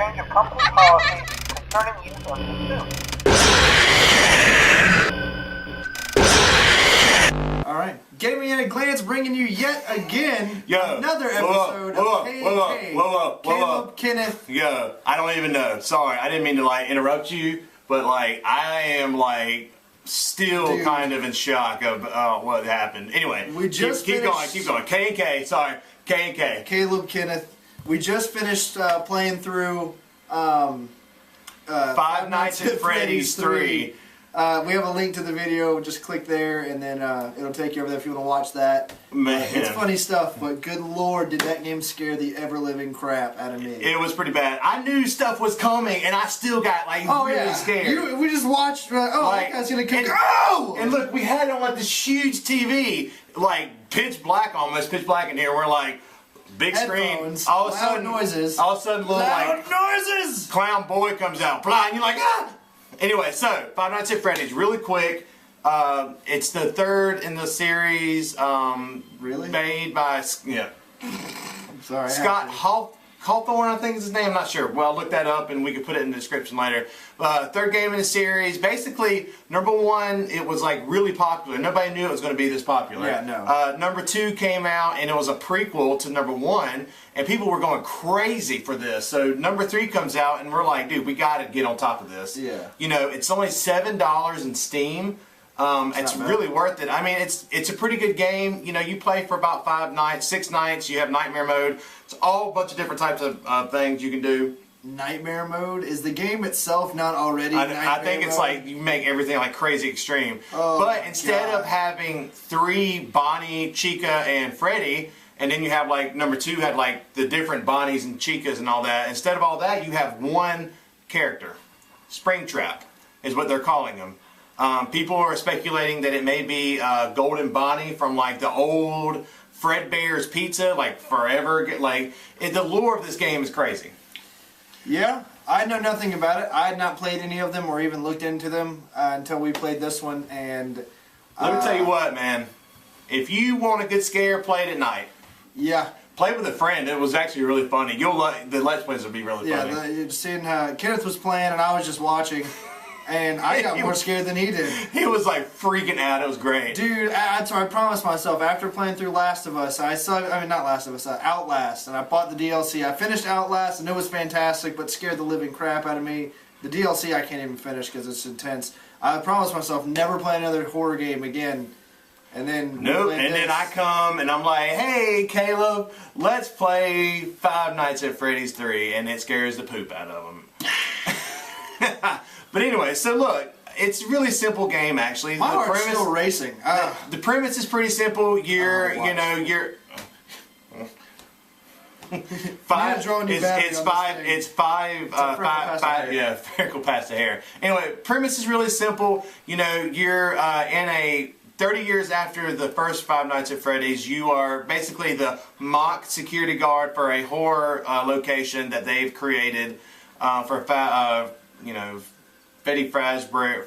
change of company policy concerning use of the suit. Alright, Gaming at a Glance bringing you yet again another Whoa, episode of K&K. Caleb, Kenneth. Yo, I don't even know. Sorry, I didn't mean to like interrupt you, but like I am like still kind of in shock of what happened. Anyway, we just keep going. K&K, sorry, K&K. Caleb, Kenneth. We just finished playing through Five Nights at Freddy's 3. We have a link to the video. Just click there, and then it'll take you over there if you want to watch that. Man. It's funny stuff, but good lord, did that game scare the ever-living crap out of me. It was pretty bad. I knew stuff was coming, and I still got like really scared. We just watched. That guy's gonna kick. And look, we had it on like this huge TV, like pitch black, almost pitch black in here. We're like big screen. All of a sudden, noises. All of a sudden, little Loud noises. Clown boy comes out, blah, and you're like, ah. Anyway, so Five Nights at Freddy's, really quick. It's the third in the series. Really? Made by I'm sorry. Scott Hawthorne, I think is his name. I'm not sure. Well, I'll look that up and we can put it in the description later. Third game in the series. Basically, number one, it was like really popular. Nobody knew it was going to be this popular. Yeah, no. Number two came out and it was a prequel to number one, and people were going crazy for this. So number three comes out and we're like, dude, we got to get on top of this. Yeah. You know, it's only $7 in Steam. It's really worth it. I mean, it's a pretty good game. You know, you play for about 5 nights, 6 nights. You have nightmare mode. It's all a bunch of different types of things you can do. Nightmare mode? Is the game itself not already nightmare I think it's mode? like you make everything like crazy extreme. Oh, but instead God. of having 3 Bonnie, Chica, and Freddy, and then you have like number 2 had like the different Bonnies and Chicas and all that. Instead of all that, you have one character. Springtrap is what they're calling them. People are speculating that it may be Golden Bonnie from like the old Fredbear's Pizza, like forever. The lore of this game is crazy. Yeah, I know nothing about it. I had not played any of them or even looked into them until we played this one. And let me tell you what, man. If you want a good scare, play it at night. Yeah. Play with a friend. It was actually really funny. The Let's Plays will be really funny. Yeah, seeing how Kenneth was playing and I was just watching. And I got more scared than he did. He was like freaking out. It was great. Dude, so I promised myself after playing through Outlast, and I bought the DLC. I finished Outlast and it was fantastic, but scared the living crap out of me. The DLC I can't even finish because it's intense. I promised myself never play another horror game again. And then then I come and I'm like, hey Caleb, let's play Five Nights at Freddy's 3, and it scares the poop out of him. But anyway, so look, it's a really simple game actually. My heart's still racing. The premise is pretty simple. You're five. It's five. Vertical past the hair. Anyway, premise is really simple. You know, you're in a 30 years after the first Five Nights at Freddy's. You are basically the mock security guard for a horror location that they've created for Freddy Fazbear's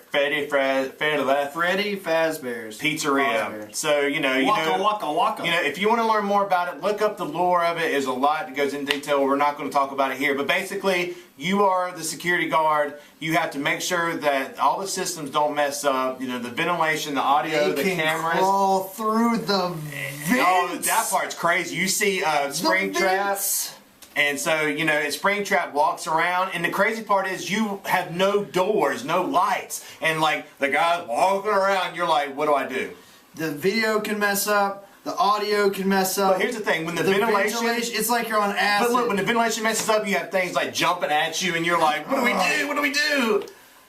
Pizzeria. So Waka. if you want to learn more about it, look up the lore of it. There's a lot that goes into detail. We're not going to talk about it here, but basically, you are the security guard. You have to make sure that all the systems don't mess up. You know, the ventilation, the audio, the cameras. Crawl through the vents. Oh, that part's crazy. You see Springtrap. And so, Springtrap walks around, and the crazy part is you have no doors, no lights, and like the guy's walking around, you're like, what do I do? The video can mess up, the audio can mess up. But here's the thing, when the ventilation, it's like you're on acid. But look, when the ventilation messes up, you have things like jumping at you, and you're like, what do we do? What do we do?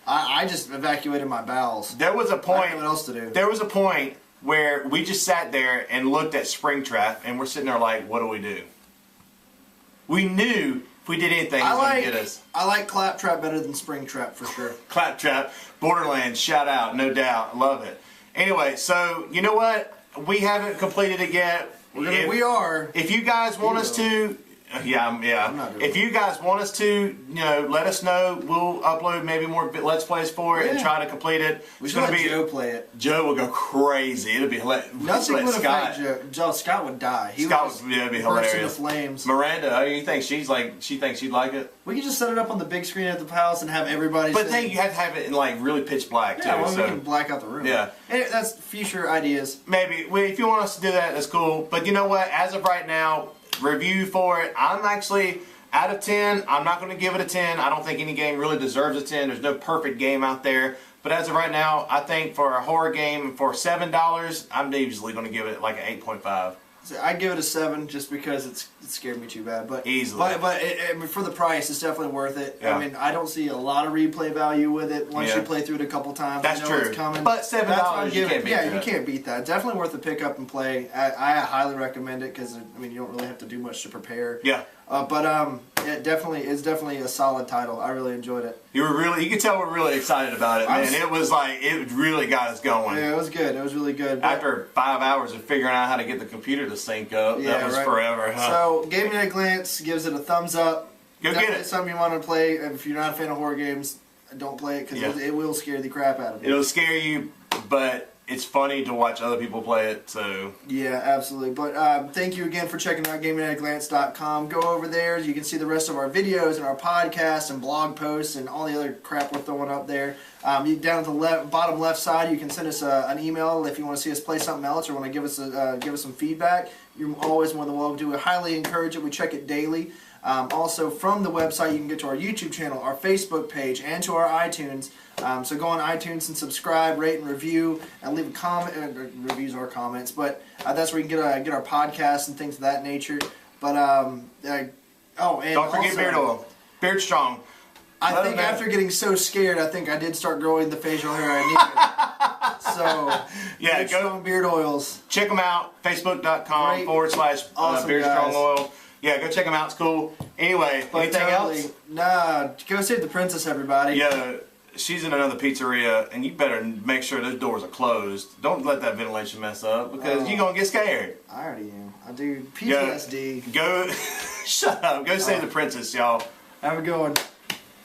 I just evacuated my bowels. There was a point. I don't know what else to do. There was a point where we just sat there and looked at Springtrap, and we're sitting there like, what do we do? We knew if we did anything, it was going to get us. I like Claptrap better than Springtrap for sure. Claptrap, Borderlands, shout out, no doubt, love it. Anyway, so you know what? We haven't completed it yet. We are. If you guys want us to, Yeah. I'm not doing If you guys want us to, let us know. We'll upload maybe more Let's Plays for it and Yeah. try to complete it. We It's should gonna let be Joe play it. Joe will go crazy. It'll be hilarious. Nothing would Scott. affect Joe. Scott would die. He Scott would would it'd be burst into hilarious. flames. Miranda, you think she thinks she'd like it? We could just set it up on the big screen at the house and have everybody. But sitting- then you have to have it in like really pitch black too. yeah, well, so we can black out the room. Yeah. And that's future ideas. maybe if you want us to do that, that's cool. But you know what? As of right now, review for it. I'm actually out of 10. I'm not going to give it a 10. I don't think any game really deserves a 10. There's no perfect game out there. But as of right now, I think for a horror game for $7, I'm easily going to give it like an 8.5. So I give it a 7 just because it scared me too bad. But Easily. But I mean, for the price, it's definitely worth it. Yeah. I mean, I don't see a lot of replay value with it once Yeah. you play through it a couple times. That's you know true. It's coming. But $7, That's what I'm you giving can't it. beat Yeah, that. you can't beat that. Definitely worth a pick up and play. I highly recommend it because I mean you don't really have to do much to prepare. Yeah. But it's definitely a solid title. I really enjoyed it. You could tell we're really excited about it, man. It was like, it really got us going. Yeah, it was good. It was really good. But- After 5 hours of figuring out how to get the computer to sync up, Yeah, that was right. forever, huh? So, Gaming at a Glance gives it a thumbs up. Go get Definitely it. something you want to play. If you're not a fan of horror games, don't play it because Yeah. it will scare the crap out of you. It'll scare you, but it's funny to watch other people play it, so... Yeah, absolutely. But thank you again for checking out GamingAtAGlance.com. Go over there. You can see the rest of our videos and our podcasts and blog posts and all the other crap we're throwing up there. Down at the bottom left side, you can send us an email if you want to see us play something else or want to give us some feedback. You're always more than welcome to. We highly encourage it. We check it daily. Also, from the website, you can get to our YouTube channel, our Facebook page, and to our iTunes. So go on iTunes and subscribe, rate, and review, and leave a comment. Reviews or comments, but that's where you can get our podcasts and things of that nature. But and Don't forget also, beard oil. Beard strong. I Let think them know. after getting so scared, I think I did start growing the facial hair I needed. So Yeah, Beard go Strong Beard Oils. check them out. Facebook.com Great. / Awesome Beard guys. Strong Oil. Yeah, go check them out. It's cool. Anyway, But anything else? Nah, go save the princess, everybody. Yeah, she's in another pizzeria, and you better make sure those doors are closed. Don't let that ventilation mess up, because you're going to get scared. I already am. I do PTSD. Go, shut up. Go save the princess, y'all. Have a good one.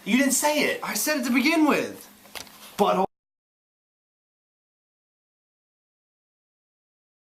You didn't say it. I said it to begin with. Butthole.